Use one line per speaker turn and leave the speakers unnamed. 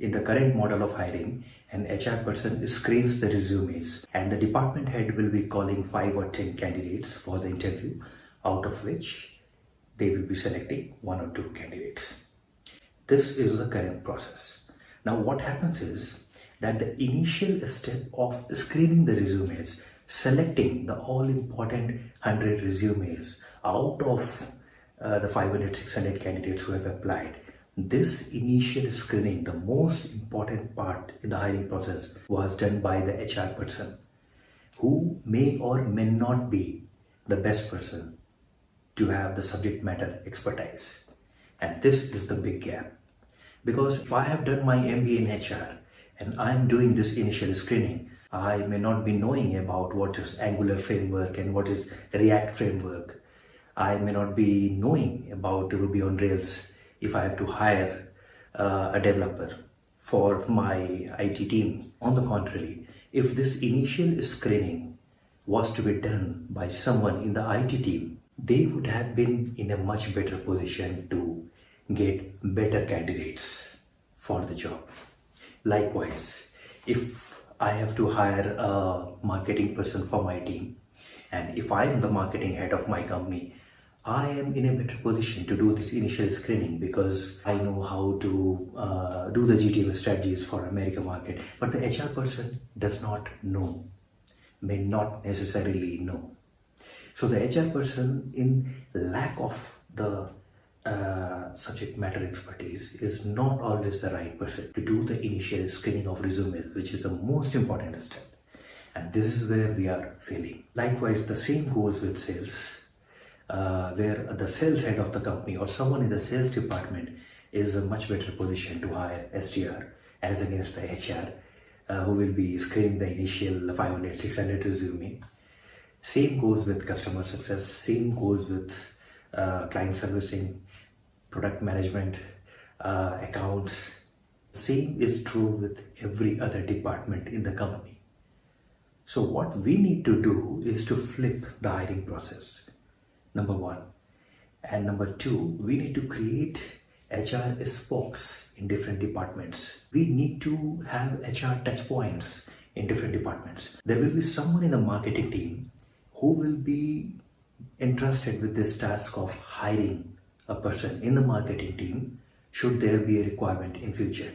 In the current model of hiring, an HR person screens the resumes and the department head will be calling 5 or 10 candidates for the interview, out of which they will be selecting 1 or 2 candidates. This is the current process. Now what happens is that the initial step of screening the resumes, selecting the all important 100 resumes out of the 500, 600 candidates who have applied, this initial screening, the most important part in the hiring process, was done by the HR person, who may or may not be the best person to have the subject matter expertise. And this is the big gap. Because if I have done my MBA in HR and I am doing this initial screening, I may not be knowing about what is Angular framework and what is React framework. I may not be knowing about Ruby on Rails if I have to hire a developer for my IT team. On the contrary, if this initial screening was to be done by someone in the IT team, they would have been in a much better position to get better candidates for the job. Likewise, if I have to hire a marketing person for my team, and if I am the marketing head of my company, I am in a better position to do this initial screening because I know how to do the GTM strategies for American market. But the HR person does not know, may not necessarily know. So the HR person, in lack of the subject matter expertise, is not always the right person to do the initial screening of resumes, which is the most important step. And this is where we are failing. Likewise, the same goes with sales. Where the sales head of the company or someone in the sales department is a much better position to hire SDR as against the HR who will be screening the initial 500, 600 resume. Same goes with customer success, same goes with client servicing, product management, accounts. Same is true with every other department in the company. So what we need to do is to flip the hiring process. Number one. And number two, we need to create HR spokes in different departments. We need to have HR touch points in different departments. There will be someone in the marketing team who will be entrusted with this task of hiring a person in the marketing team should there be a requirement in future.